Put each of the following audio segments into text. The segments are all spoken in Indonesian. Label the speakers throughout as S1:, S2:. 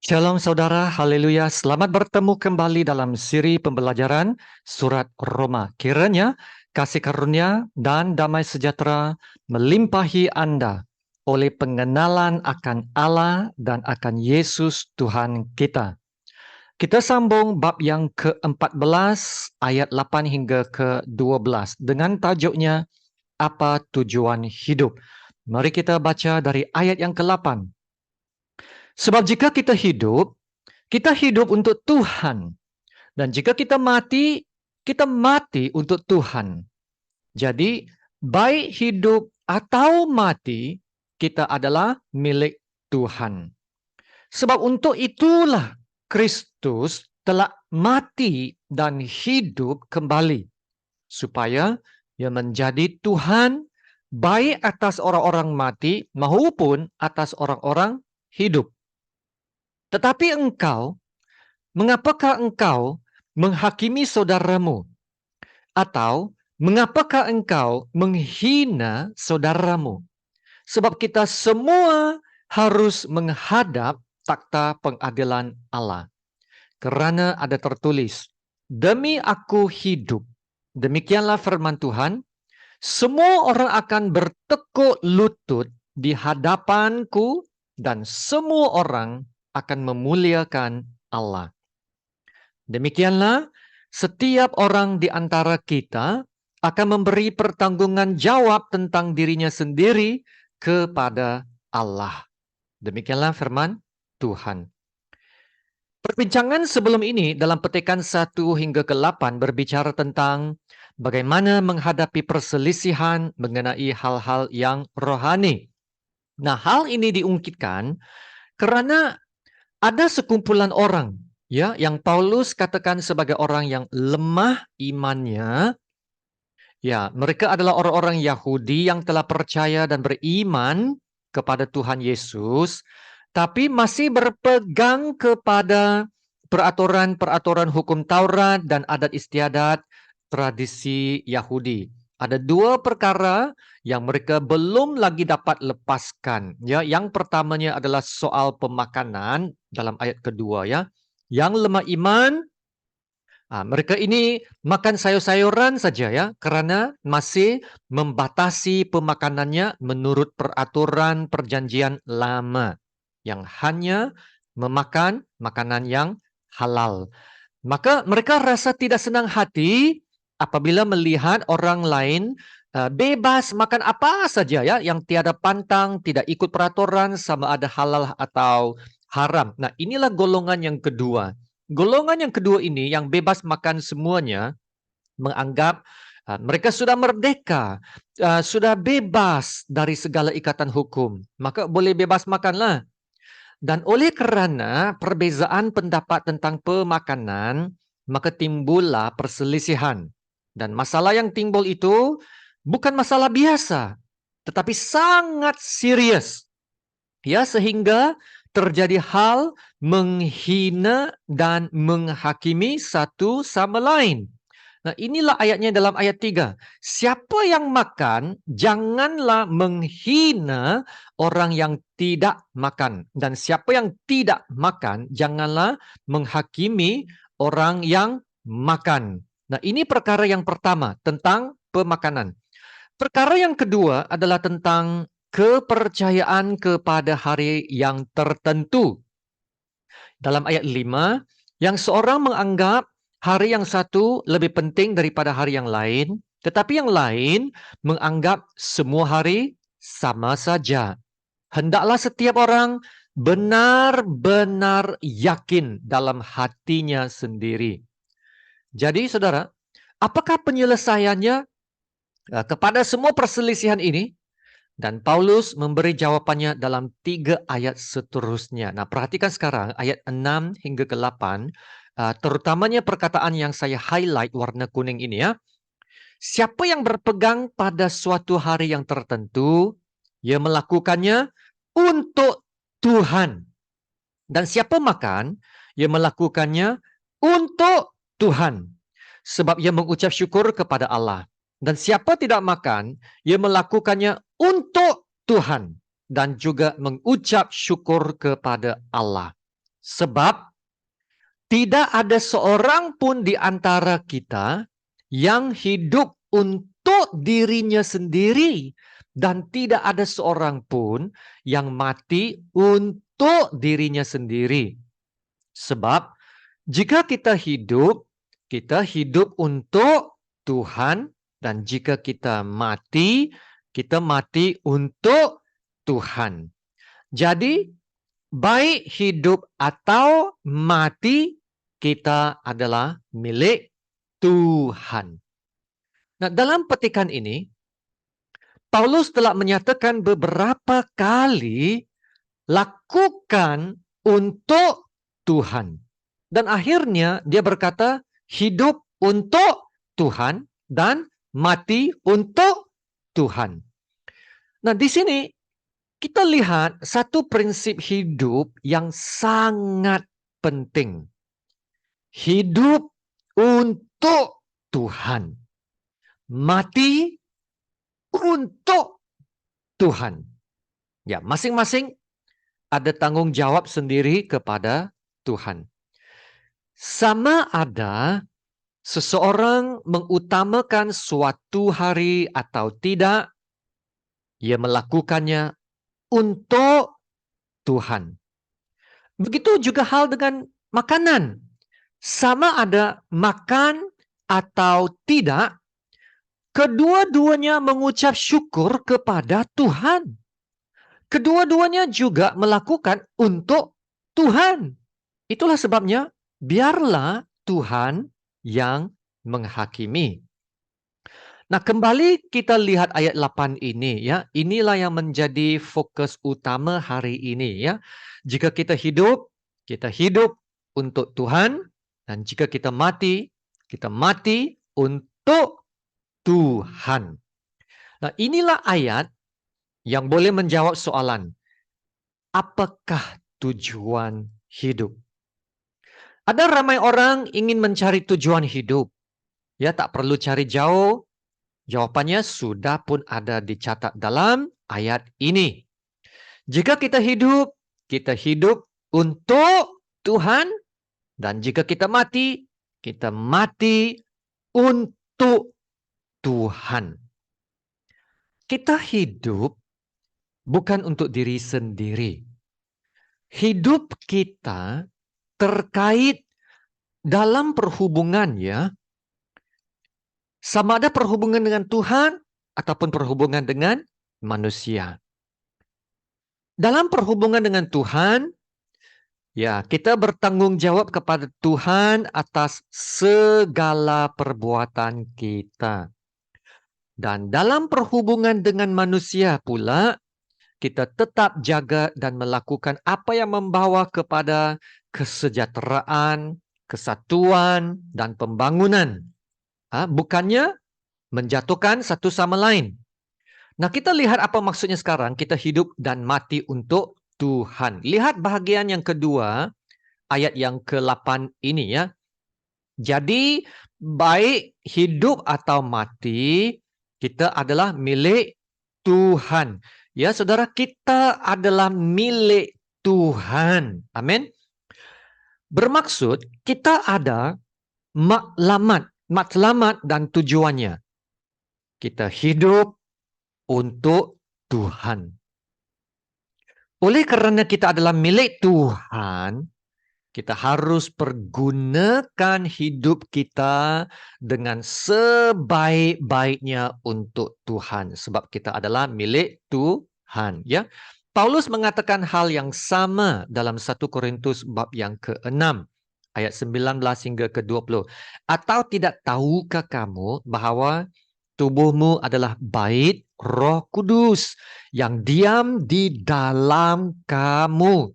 S1: Shalom saudara, haleluya. Selamat bertemu kembali dalam siri pembelajaran surat Roma. Kiranya kasih karunia dan damai sejahtera melimpahi Anda oleh pengenalan akan Allah dan akan Yesus Tuhan kita. Kita sambung bab yang ke-14 ayat 8 hingga ke-12 dengan tajuknya Apa Tujuan Hidup. Mari kita baca dari ayat yang ke-8. Sebab jika kita hidup untuk Tuhan. Dan jika kita mati untuk Tuhan. Jadi, baik hidup atau mati, kita adalah milik Tuhan. Sebab untuk itulah Kristus telah mati dan hidup kembali. Supaya ia menjadi Tuhan baik atas orang-orang mati maupun atas orang-orang hidup. Tetapi mengapakah engkau menghakimi saudaramu? Atau mengapakah engkau menghina saudaramu? Sebab kita semua harus menghadap takhta pengadilan Allah. Kerana ada tertulis, demi aku hidup. Demikianlah firman Tuhan, semua orang akan bertekuk lutut di hadapanku dan semua orang akan memuliakan Allah. Demikianlah, setiap orang di antara kita akan memberi pertanggungan jawab tentang dirinya sendiri kepada Allah. Demikianlah firman Tuhan. Perbincangan sebelum ini dalam petikan 1 hingga ke-8 berbicara tentang bagaimana menghadapi perselisihan mengenai hal-hal yang rohani. Nah, hal ini diungkitkan karena ada sekumpulan orang yang Paulus katakan sebagai orang yang lemah imannya. Ya, mereka adalah orang-orang Yahudi yang telah percaya dan beriman kepada Tuhan Yesus, tapi masih berpegang kepada peraturan-peraturan hukum Taurat dan adat istiadat tradisi Yahudi. Ada dua perkara yang mereka belum lagi dapat lepaskan. Ya, yang pertamanya adalah soal pemakanan dalam ayat kedua ya. Yang lemah iman, mereka ini makan sayur-sayuran saja ya, karena masih membatasi pemakanannya menurut peraturan perjanjian lama yang hanya memakan makanan yang halal. Maka mereka rasa tidak senang hati apabila melihat orang lain bebas makan apa saja ya, yang tiada pantang, tidak ikut peraturan sama ada halal atau haram. Nah, inilah golongan yang kedua. Golongan yang kedua ini yang bebas makan semuanya menganggap mereka sudah merdeka, sudah bebas dari segala ikatan hukum. Maka boleh bebas makanlah. Dan oleh kerana perbezaan pendapat tentang pemakanan, maka timbullah perselisihan. Dan masalah yang timbul itu bukan masalah biasa, tetapi sangat serius. Ya, sehingga terjadi hal menghina dan menghakimi satu sama lain. Nah, inilah ayatnya dalam ayat 3. Siapa yang makan, janganlah menghina orang yang tidak makan. Dan siapa yang tidak makan, janganlah menghakimi orang yang makan. Nah, ini perkara yang pertama tentang pemakanan. Perkara yang kedua adalah tentang kepercayaan kepada hari yang tertentu. Dalam ayat 5, yang seorang menganggap hari yang satu lebih penting daripada hari yang lain, tetapi yang lain menganggap semua hari sama saja. Hendaklah setiap orang benar-benar yakin dalam hatinya sendiri. Jadi, saudara, apakah penyelesaiannya kepada semua perselisihan ini? Dan Paulus memberi jawapannya dalam 3 ayat seterusnya. Nah, perhatikan sekarang ayat 6 hingga ke 8, terutamanya perkataan yang saya highlight warna kuning ini ya. Siapa yang berpegang pada suatu hari yang tertentu, ia melakukannya untuk Tuhan. Dan siapa makan, ia melakukannya untuk Tuhan. Sebab ia mengucap syukur kepada Allah. Dan siapa tidak makan, ia melakukannya untuk Tuhan dan juga mengucap syukur kepada Allah. Sebab tidak ada seorang pun di antara kita yang hidup untuk dirinya sendiri, dan tidak ada seorang pun yang mati untuk dirinya sendiri. Sebab jika kita hidup untuk Tuhan, dan jika kita mati untuk Tuhan. Jadi, baik hidup atau mati, kita adalah milik Tuhan. Nah, dalam petikan ini, Paulus telah menyatakan beberapa kali lakukan untuk Tuhan. Dan akhirnya dia berkata hidup untuk Tuhan dan mati untuk Tuhan. Nah, di sini kita lihat satu prinsip hidup yang sangat penting. Hidup untuk Tuhan. Mati untuk Tuhan. Ya, masing-masing ada tanggung jawab sendiri kepada Tuhan. Sama ada seseorang mengutamakan suatu hari atau tidak, ia melakukannya untuk Tuhan. Begitu juga hal dengan makanan. Sama ada makan atau tidak, kedua-duanya mengucap syukur kepada Tuhan. Kedua-duanya juga melakukan untuk Tuhan. Itulah sebabnya biarlah Tuhan yang menghakimi. Nah, kembali kita lihat ayat 8 ini ya. Inilah yang menjadi fokus utama hari ini ya. Jika kita hidup untuk Tuhan, dan jika kita mati untuk Tuhan. Nah, inilah ayat yang boleh menjawab soalan, apakah tujuan hidup? Ada ramai orang ingin mencari tujuan hidup. Ya, tak perlu cari jauh. Jawabannya sudah pun ada dicatat dalam ayat ini. Jika kita hidup untuk Tuhan. Dan jika kita mati untuk Tuhan. Kita hidup bukan untuk diri sendiri. Hidup kita terkait dalam perhubungannya, sama ada perhubungan dengan Tuhan ataupun perhubungan dengan manusia. Dalam perhubungan dengan Tuhan, ya, kita bertanggung jawab kepada Tuhan atas segala perbuatan kita. Dan dalam perhubungan dengan manusia pula, kita tetap jaga dan melakukan apa yang membawa kepada kesejahteraan, kesatuan, dan pembangunan. Bukannya menjatuhkan satu sama lain. Nah, kita lihat apa maksudnya sekarang. Kita hidup dan mati untuk Tuhan. Lihat bahagian yang kedua, ayat yang ke-8 ini ya. Jadi, baik hidup atau mati, kita adalah milik Tuhan. Ya, saudara, kita adalah milik Tuhan. Amin. Bermaksud, kita ada matlamat dan tujuannya. Kita hidup untuk Tuhan. Oleh kerana kita adalah milik Tuhan, kita harus pergunakan hidup kita dengan sebaik-baiknya untuk Tuhan. Sebab kita adalah milik Tuhan. Ya. Paulus mengatakan hal yang sama dalam 1 Korintus bab yang ke-6. Ayat 19 hingga ke-20. Atau tidak tahukah kamu bahawa tubuhmu adalah bait Roh Kudus yang diam di dalam kamu.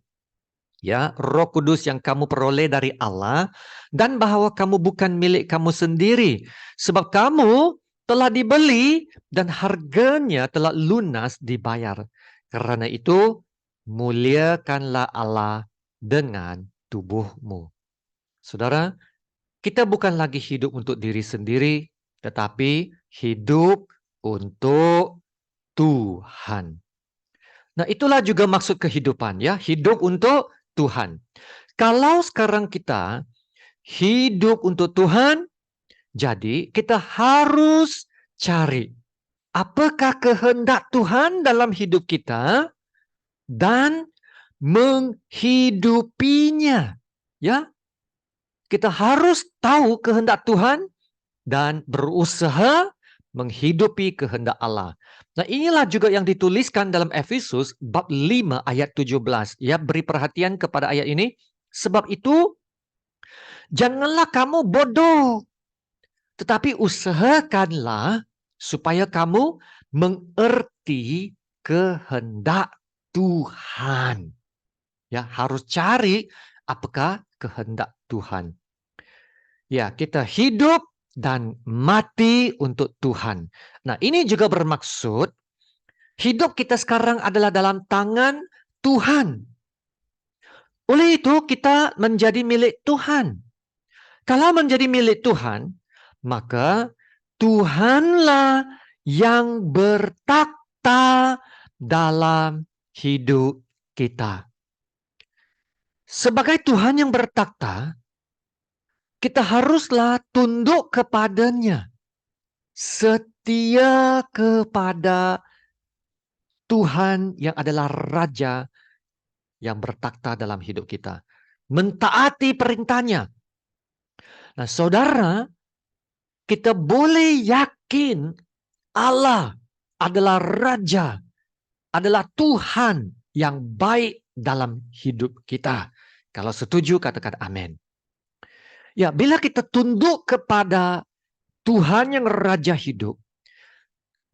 S1: Ya, Roh Kudus yang kamu peroleh dari Allah, dan bahawa kamu bukan milik kamu sendiri, sebab kamu telah dibeli dan harganya telah lunas dibayar. Karena itu, muliakanlah Allah dengan tubuhmu. Saudara, kita bukan lagi hidup untuk diri sendiri, tetapi hidup untuk Tuhan. Nah, itulah juga maksud kehidupan ya, hidup untuk Tuhan. Kalau sekarang kita hidup untuk Tuhan, jadi kita harus cari apakah kehendak Tuhan dalam hidup kita dan menghidupinya. Ya, kita harus tahu kehendak Tuhan dan berusaha menghidupi kehendak Allah. Nah, inilah juga yang dituliskan dalam Efesus bab 5 ayat 17. Ya, beri perhatian kepada ayat ini. Sebab itu, janganlah kamu bodoh, tetapi usahakanlah supaya kamu mengerti kehendak Tuhan. Ya, harus cari apakah kehendak Tuhan. Ya, kita hidup dan mati untuk Tuhan. Nah, ini juga bermaksud hidup kita sekarang adalah dalam tangan Tuhan. Oleh itu, kita menjadi milik Tuhan. Kalau menjadi milik Tuhan, maka Tuhanlah yang bertakhta dalam hidup kita. Sebagai Tuhan yang bertakhta, kita haruslah tunduk kepadanya. Setia kepada Tuhan yang adalah Raja yang bertakhta dalam hidup kita. Mentaati perintahnya. Nah, saudara, kita boleh yakin Allah adalah Raja, adalah Tuhan yang baik dalam hidup kita. Kalau setuju, katakan amin. Ya, bila kita tunduk kepada Tuhan yang Raja hidup,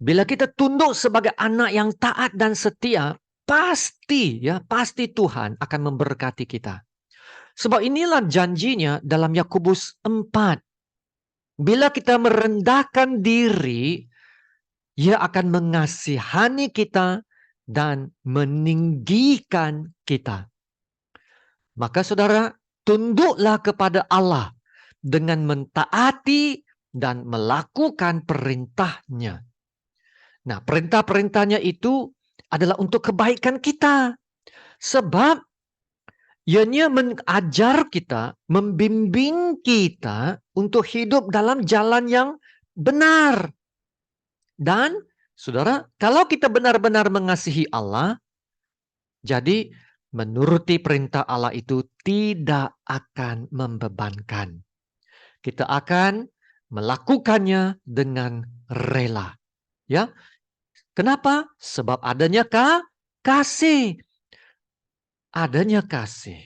S1: bila kita tunduk sebagai anak yang taat dan setia, pasti Tuhan akan memberkati kita. Sebab inilah janjinya dalam Yakobus 4. Bila kita merendahkan diri, Ia akan mengasihani kita dan meninggikan kita. Maka saudara, tunduklah kepada Allah dengan mentaati dan melakukan perintahnya. Nah, perintah-perintahnya itu adalah untuk kebaikan kita. Sebab ianya mengajar kita, membimbing kita untuk hidup dalam jalan yang benar. Dan saudara, kalau kita benar-benar mengasihi Allah, jadi menuruti perintah Allah itu tidak akan membebankan. Kita akan melakukannya dengan rela. Ya, kenapa? Sebab adanya kasih. Adanya kasih.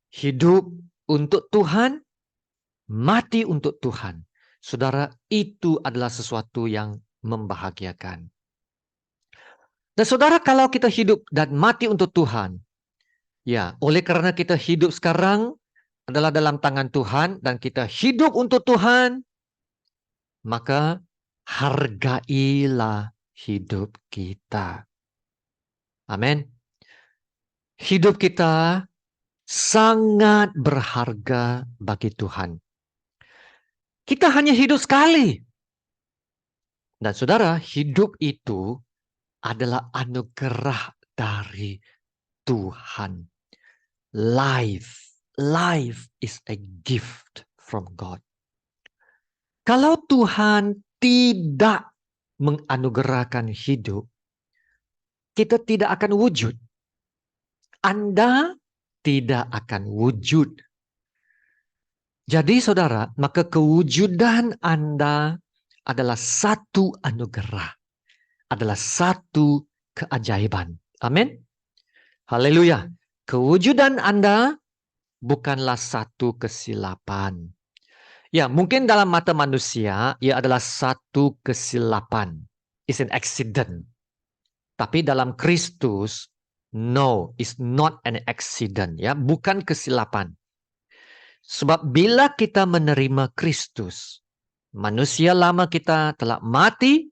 S1: Hidup untuk Tuhan, mati untuk Tuhan. Saudara, itu adalah sesuatu yang membahagiakan. Dan saudara, kalau kita hidup dan mati untuk Tuhan, ya, oleh karena kita hidup sekarang adalah dalam tangan Tuhan dan kita hidup untuk Tuhan, maka hargailah hidup kita. Amin. Hidup kita sangat berharga bagi Tuhan. Kita hanya hidup sekali. Dan saudara, hidup itu adalah anugerah dari Tuhan. Life is a gift from God. Kalau Tuhan tidak menganugerahkan hidup, kita tidak akan wujud. Anda tidak akan wujud. Jadi saudara, maka kewujudan Anda adalah satu anugerah. Adalah satu keajaiban. Amin. Haleluya. Kewujudan Anda bukanlah satu kesilapan. Ya, mungkin dalam mata manusia, ia adalah satu kesilapan. It's an accident. Tapi dalam Kristus, no, it's not an accident. Ya, bukan kesilapan. Sebab bila kita menerima Kristus, manusia lama kita telah mati,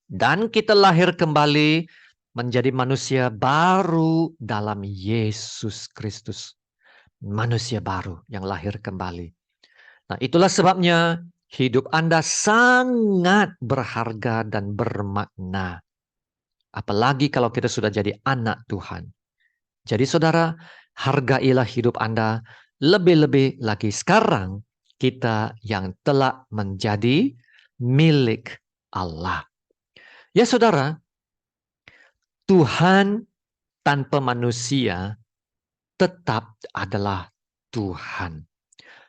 S1: dan kita lahir kembali menjadi manusia baru dalam Yesus Kristus. Manusia baru yang lahir kembali. Nah, itulah sebabnya hidup Anda sangat berharga dan bermakna. Apalagi kalau kita sudah jadi anak Tuhan. Jadi saudara, Hargailah hidup Anda, lebih-lebih lagi sekarang kita yang telah menjadi milik Allah. Ya saudara, Tuhan tanpa manusia tetap adalah Tuhan.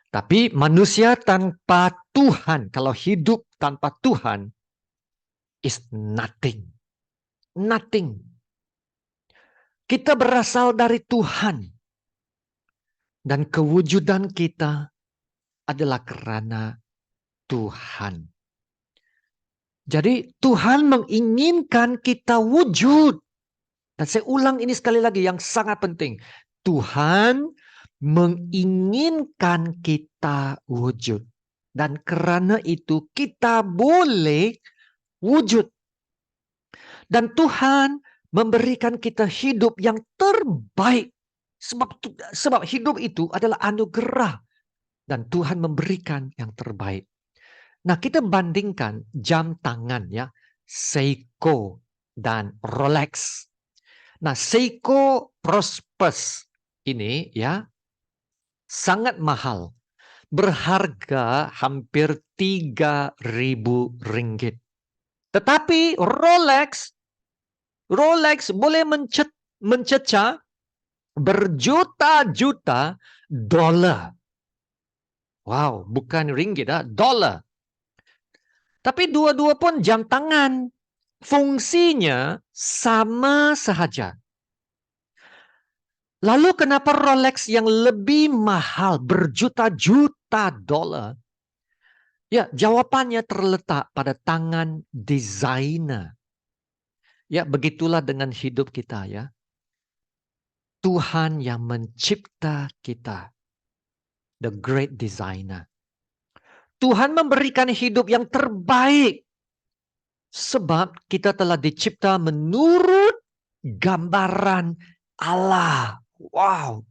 S1: Tapi manusia tanpa Tuhan, kalau hidup tanpa Tuhan, is nothing. Nothing. Kita berasal dari Tuhan. Dan kewujudan kita adalah karena Tuhan. Jadi Tuhan menginginkan kita wujud. Dan saya ulang ini sekali lagi yang sangat penting. Tuhan menginginkan kita wujud. Dan karena itu kita boleh wujud. Dan Tuhan memberikan kita hidup yang terbaik. Sebab hidup itu adalah anugerah. Dan Tuhan memberikan yang terbaik. Nah, kita bandingkan jam tangan ya, Seiko dan Rolex. Nah, Seiko Prospers ini ya sangat mahal. Berharga hampir 3.000 ringgit. Tetapi Rolex boleh mencecah berjuta-juta dolar. Wow, bukan ringgit, dolar. Tapi dua-dua pun jam tangan. Fungsinya sama sahaja. Lalu kenapa Rolex yang lebih mahal berjuta-juta dolar? Ya, jawabannya terletak pada tangan desainer. Ya, begitulah dengan hidup kita ya. Tuhan yang mencipta kita. The great designer. Tuhan memberikan hidup yang terbaik. Sebab kita telah dicipta menurut gambaran Allah. Wow.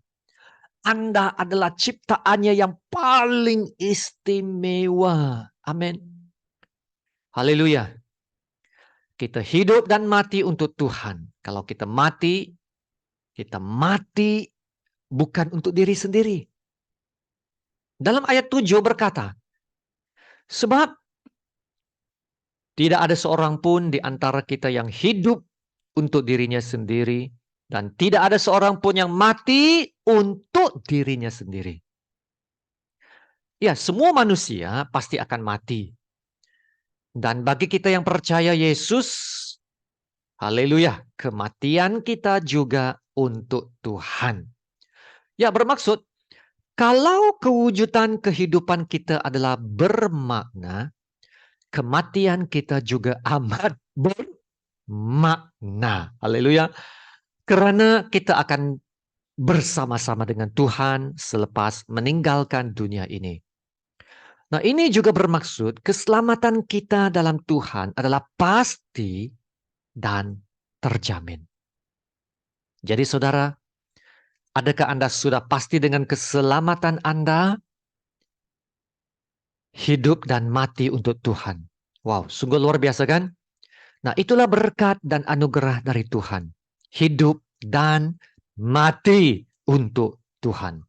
S1: Anda adalah ciptaannya yang paling istimewa. Amin. Haleluya. Kita hidup dan mati untuk Tuhan. Kalau kita mati bukan untuk diri sendiri. Dalam ayat 7 berkata, sebab tidak ada seorang pun di antara kita yang hidup untuk dirinya sendiri, dan tidak ada seorang pun yang mati untuk dirinya sendiri. Ya, semua manusia pasti akan mati. Dan bagi kita yang percaya Yesus, haleluya, kematian kita juga untuk Tuhan. Ya, bermaksud, kalau kewujudan kehidupan kita adalah bermakna, kematian kita juga amat bermakna. Haleluya. Karena kita akan bersama-sama dengan Tuhan selepas meninggalkan dunia ini. Nah, ini juga bermaksud keselamatan kita dalam Tuhan adalah pasti dan terjamin. Jadi saudara, adakah Anda sudah pasti dengan keselamatan Anda? Hidup dan mati untuk Tuhan. Wow, sungguh luar biasa kan? Nah, itulah berkat dan anugerah dari Tuhan. Hidup dan mati untuk Tuhan.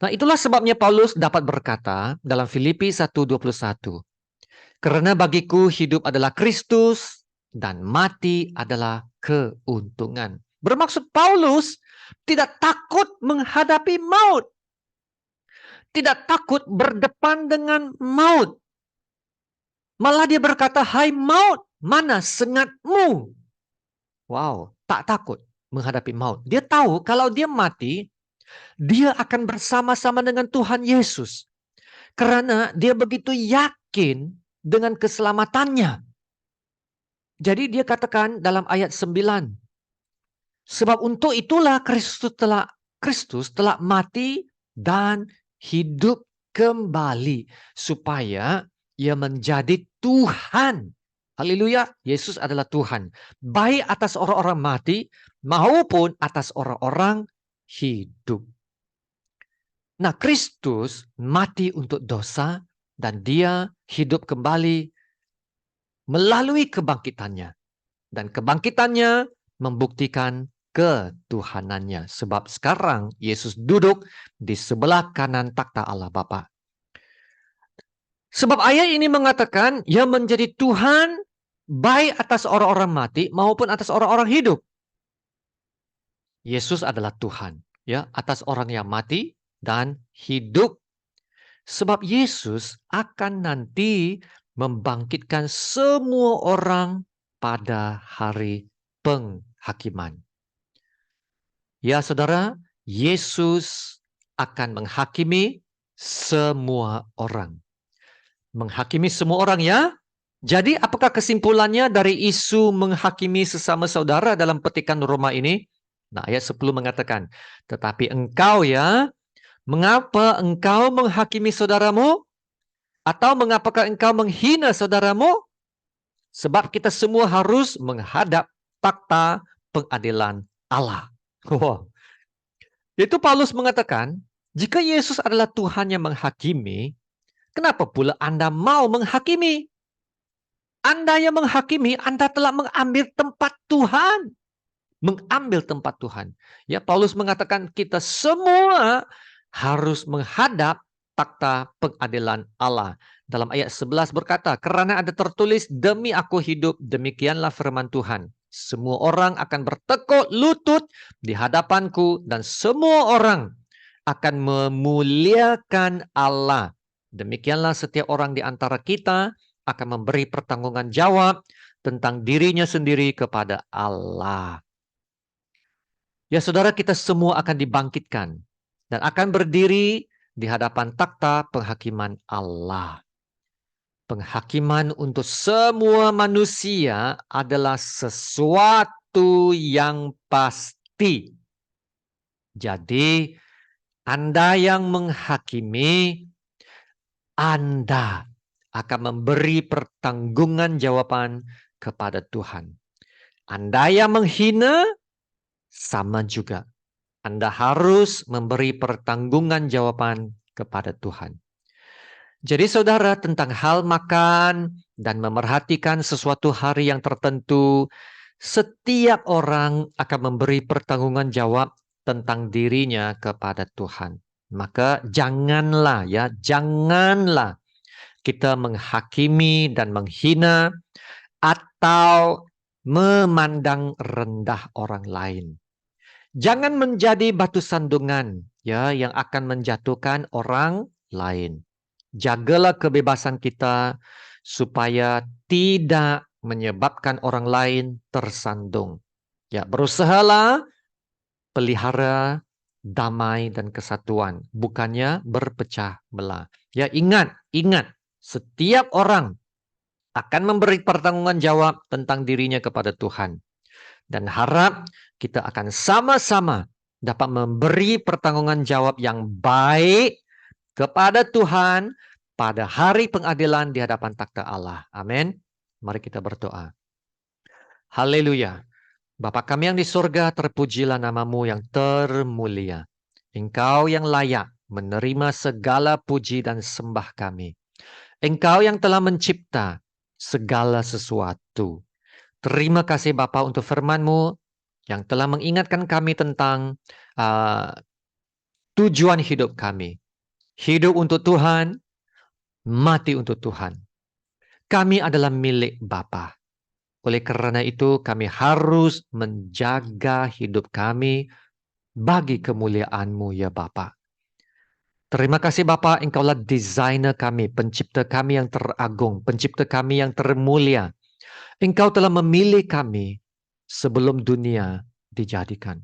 S1: Nah, itulah sebabnya Paulus dapat berkata dalam Filipi 1:21. Karena bagiku hidup adalah Kristus dan mati adalah keuntungan. Bermaksud Paulus tidak takut menghadapi maut. Tidak takut berdepan dengan maut. Malah dia berkata, hai maut, mana sengatmu? Wow, tak takut menghadapi maut. Dia tahu kalau dia mati, dia akan bersama-sama dengan Tuhan Yesus. Karena dia begitu yakin dengan keselamatannya. Jadi dia katakan dalam ayat 9. Sebab untuk itulah Kristus telah mati dan hidup kembali. Supaya ia menjadi Tuhan. Haleluya, Yesus adalah Tuhan. Baik atas orang-orang mati maupun atas orang-orang hidup. Nah, Kristus mati untuk dosa dan dia hidup kembali melalui kebangkitannya. Dan kebangkitannya membuktikan ketuhanannya. Sebab sekarang Yesus duduk di sebelah kanan takhta Allah Bapa. Sebab ayat ini mengatakan yang menjadi Tuhan baik atas orang-orang mati maupun atas orang-orang hidup. Yesus adalah Tuhan, ya, atas orang yang mati dan hidup. Sebab Yesus akan nanti membangkitkan semua orang pada hari penghakiman. Ya saudara, Yesus akan menghakimi semua orang. Menghakimi semua orang, ya. Jadi apakah kesimpulannya dari isu menghakimi sesama saudara dalam petikan Roma ini? Nah, ayat 10 mengatakan, tetapi engkau, ya, mengapa engkau menghakimi saudaramu? Atau mengapakah engkau menghina saudaramu? Sebab kita semua harus menghadap takhta pengadilan Allah. Wow. Itu Paulus mengatakan, jika Yesus adalah Tuhan yang menghakimi, kenapa pula Anda mau menghakimi? Anda yang menghakimi, Anda telah mengambil tempat Tuhan. Mengambil tempat Tuhan. Ya, Paulus mengatakan kita semua harus menghadap takhta pengadilan Allah. Dalam ayat 11 berkata, karena ada tertulis, demi aku hidup, demikianlah firman Tuhan. Semua orang akan bertekuk lutut di hadapanku dan semua orang akan memuliakan Allah. Demikianlah setiap orang di antara kita akan memberi pertanggungan jawab tentang dirinya sendiri kepada Allah. Ya saudara, kita semua akan dibangkitkan dan akan berdiri di hadapan takhta penghakiman Allah. Penghakiman untuk semua manusia adalah sesuatu yang pasti. Jadi, Anda yang menghakimi, Anda akan memberi pertanggungan jawaban kepada Tuhan. Anda yang menghina, sama juga. Anda harus memberi pertanggungan jawaban kepada Tuhan. Jadi saudara, tentang hal makan dan memerhatikan sesuatu hari yang tertentu, setiap orang akan memberi pertanggungan jawab tentang dirinya kepada Tuhan. Maka janganlah kita menghakimi dan menghina atau memandang rendah orang lain. Jangan menjadi batu sandungan, ya, yang akan menjatuhkan orang lain. Jagalah kebebasan kita supaya tidak menyebabkan orang lain tersandung. Ya, berusahalah pelihara damai dan kesatuan, bukannya berpecah belah. Ya, ingat, setiap orang akan memberi pertanggungan jawab tentang dirinya kepada Tuhan. Dan harap kita akan sama-sama dapat memberi pertanggungan jawab yang baik kepada Tuhan pada hari pengadilan di hadapan takhta Allah. Amin. Mari kita berdoa. Haleluya. Bapa kami yang di surga, terpujilah namamu yang termulia. Engkau yang layak menerima segala puji dan sembah kami. Engkau yang telah mencipta segala sesuatu. Terima kasih Bapa untuk firman-Mu yang telah mengingatkan kami tentang tujuan hidup kami. Hidup untuk Tuhan, mati untuk Tuhan. Kami adalah milik Bapa. Oleh karena itu kami harus menjaga hidup kami bagi kemuliaan-Mu ya Bapa. Terima kasih Bapa, Engkaulah desainer kami, pencipta kami yang teragung, pencipta kami yang termulia. Engkau telah memilih kami sebelum dunia dijadikan.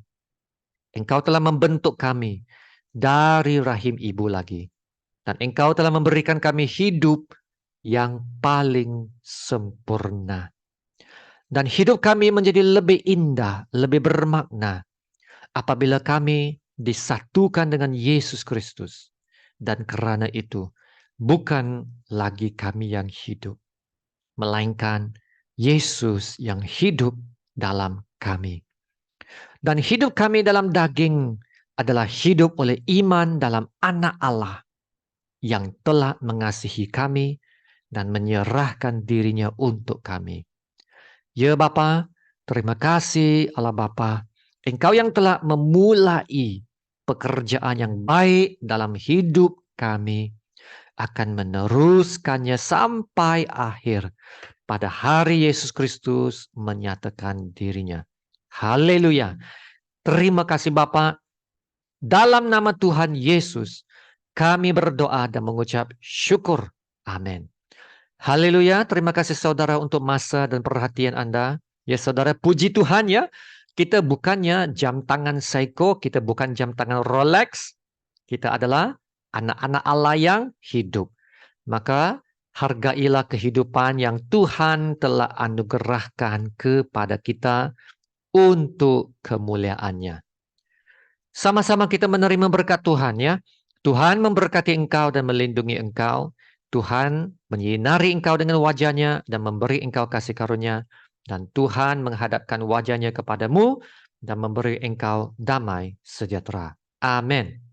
S1: Engkau telah membentuk kami dari rahim ibu lagi. Dan Engkau telah memberikan kami hidup yang paling sempurna. Dan hidup kami menjadi lebih indah, lebih bermakna apabila kami disatukan dengan Yesus Kristus. Dan karena itu, bukan lagi kami yang hidup, melainkan Yesus yang hidup dalam kami. Dan hidup kami dalam daging adalah hidup oleh iman dalam Anak Allah yang telah mengasihi kami dan menyerahkan dirinya untuk kami. Ya Bapa, terima kasih Allah Bapa Engkau yang telah memulai pekerjaan yang baik dalam hidup kami akan meneruskannya sampai akhir pada hari Yesus Kristus menyatakan dirinya. Haleluya. Terima kasih Bapa. Dalam nama Tuhan Yesus, kami berdoa dan mengucap syukur. Amin. Haleluya. Terima kasih saudara untuk masa dan perhatian Anda. Ya saudara, puji Tuhan ya. Kita bukannya jam tangan Seiko, kita bukan jam tangan Rolex. Kita adalah anak-anak Allah yang hidup. Maka hargailah kehidupan yang Tuhan telah anugerahkan kepada kita untuk kemuliaannya. Sama-sama kita menerima berkat Tuhan ya. Tuhan memberkati engkau dan melindungi engkau. Tuhan menyinari engkau dengan wajahnya dan memberi engkau kasih karunia. Dan Tuhan menghadapkan wajahnya kepadamu dan memberi engkau damai sejahtera. Amin.